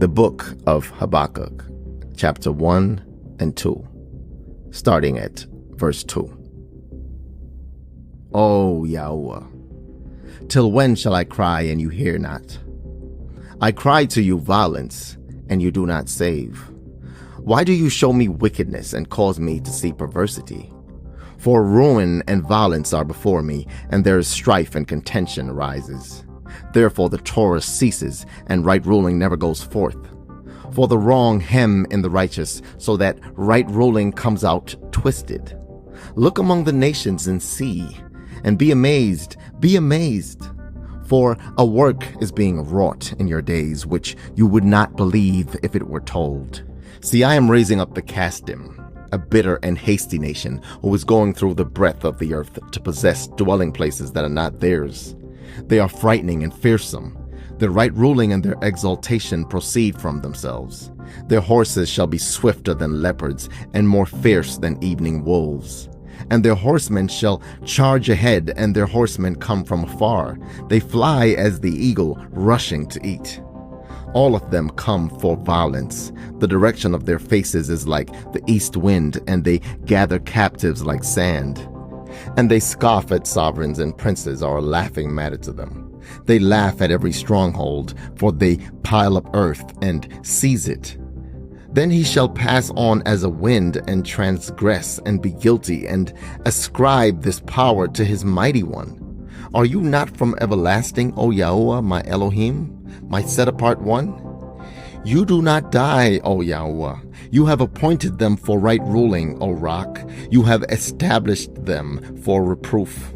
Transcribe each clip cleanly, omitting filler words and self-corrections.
The book of Habakkuk, chapter 1 and 2, starting at verse 2. O YAHUAH, till when shall I cry and you hear not? I cry to you violence, and you do not save. Why do you show me wickedness and cause me to see perversity? For ruin and violence are before me, and there is strife and contention arises. Therefore the Torah ceases, and right ruling never goes forth. For the wrong hem in the righteous, so that right ruling comes out twisted. Look among the nations and see, and be amazed, be amazed. For a work is being wrought in your days, which you would not believe if it were told. See, I am raising up the Casdim, a bitter and hasty nation, who is going through the breadth of the earth to possess dwelling places that are not theirs. They are frightening and fearsome. Their right ruling and their exaltation proceed from themselves. Their horses shall be swifter than leopards and more fierce than evening wolves. And their horsemen shall charge ahead, and their horsemen come from afar. They fly as the eagle rushing to eat. All of them come for violence. The direction of their faces is like the east wind, and they gather captives like sand. And they scoff at sovereigns, and princes are a laughing matter to them. They laugh at every stronghold, for they pile up earth and seize it. Then he shall pass on as a wind and transgress and be guilty and ascribe this power to his mighty one. Are you not from everlasting, O YAHUAH, my Elohim, my set-apart one? You do not die, O YAHUAH. You have appointed them for right ruling, O Rock. You have established them for reproof.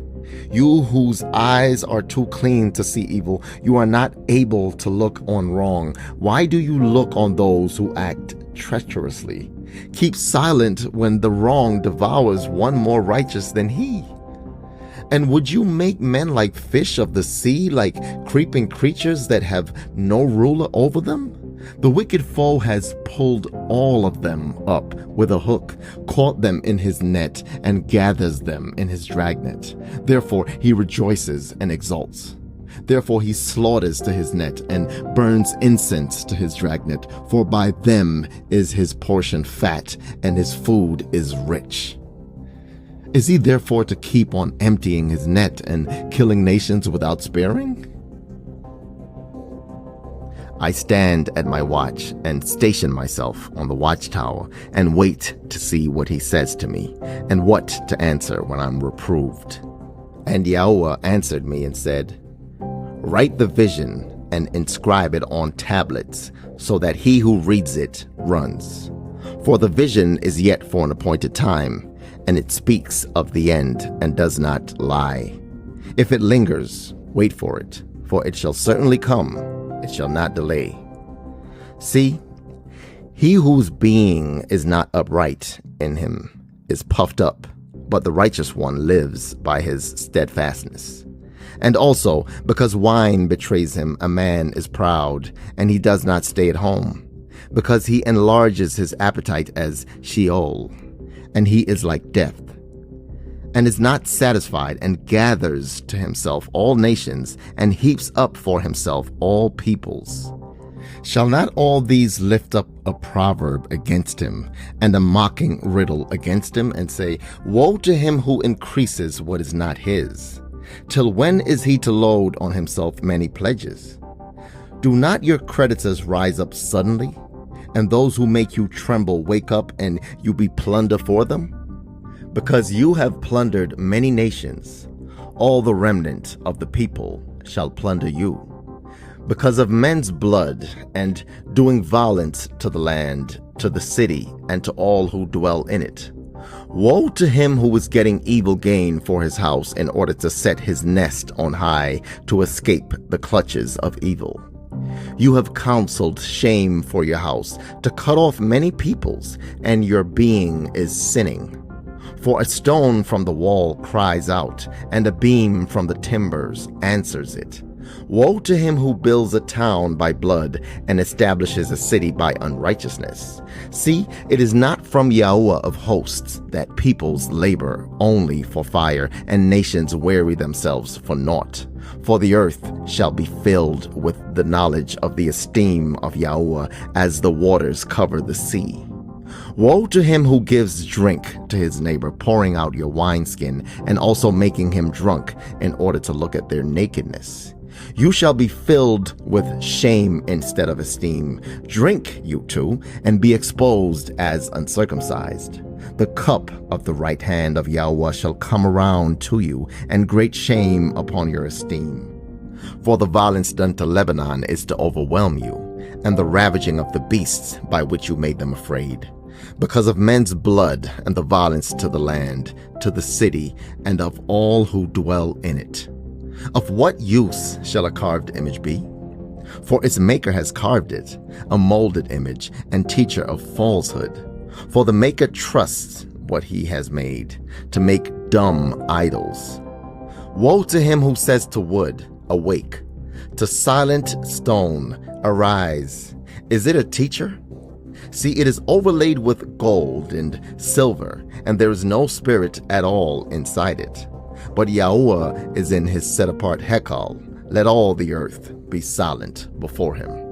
You whose eyes are too clean to see evil, you are not able to look on wrong. Why do you look on those who act treacherously? Keep silent when the wrong devours one more righteous than he. And would you make men like fish of the sea, like creeping creatures that have no ruler over them? The wicked foe has pulled all of them up with a hook, caught them in his net, and gathers them in his dragnet. Therefore he rejoices and exults. Therefore he slaughters to his net and burns incense to his dragnet, for by them is his portion fat, and his food is rich. Is he therefore to keep on emptying his net and killing nations without sparing? I stand at my watch and station myself on the watchtower and wait to see what he says to me and what to answer when I'm reproved. And YAHUAH answered me and said, Write the vision and inscribe it on tablets so that he who reads it runs. For the vision is yet for an appointed time, and it speaks of the end and does not lie. If it lingers, wait for it shall certainly come. It shall not delay. See, he whose being is not upright in him is puffed up, but the righteous one lives by his steadfastness. And also, because wine betrays him, a man is proud, and he does not stay at home, because he enlarges his appetite as Sheol, and he is like death, and is not satisfied, and gathers to himself all nations, and heaps up for himself all peoples. Shall not all these lift up a proverb against him, and a mocking riddle against him, and say, Woe to him who increases what is not his? Till when is he to load on himself many pledges? Do not your creditors rise up suddenly, and those who make you tremble wake up, and you be plunder for them? Because you have plundered many nations, all the remnant of the people shall plunder you. Because of men's blood and doing violence to the land, to the city, and to all who dwell in it. Woe to him who is getting evil gain for his house in order to set his nest on high to escape the clutches of evil. You have counseled shame for your house, to cut off many peoples, and your being is sinning. For a stone from the wall cries out, and a beam from the timbers answers it. Woe to him who builds a town by blood and establishes a city by unrighteousness. See, it is not from YAHUAH of hosts that peoples labor only for fire, and nations weary themselves for naught. For the earth shall be filled with the knowledge of the esteem of YAHUAH as the waters cover the sea. Woe to him who gives drink to his neighbor, pouring out your wineskin, and also making him drunk in order to look at their nakedness. You shall be filled with shame instead of esteem. Drink, you two, and be exposed as uncircumcised. The cup of the right hand of YAHUAH shall come around to you, and great shame upon your esteem. For the violence done to Lebanon is to overwhelm you, and the ravaging of the beasts by which you made them afraid. Because of men's blood and the violence to the land, to the city, and of all who dwell in it. Of what use shall a carved image be? For its maker has carved it, a molded image and teacher of falsehood. For the maker trusts what he has made, to make dumb idols. Woe to him who says to wood, awake, to silent stone, arise. Is it a teacher? See, it is overlaid with gold and silver, and there is no spirit at all inside it. But YAHUAH is in his set-apart hekal. Let all the earth be silent before him.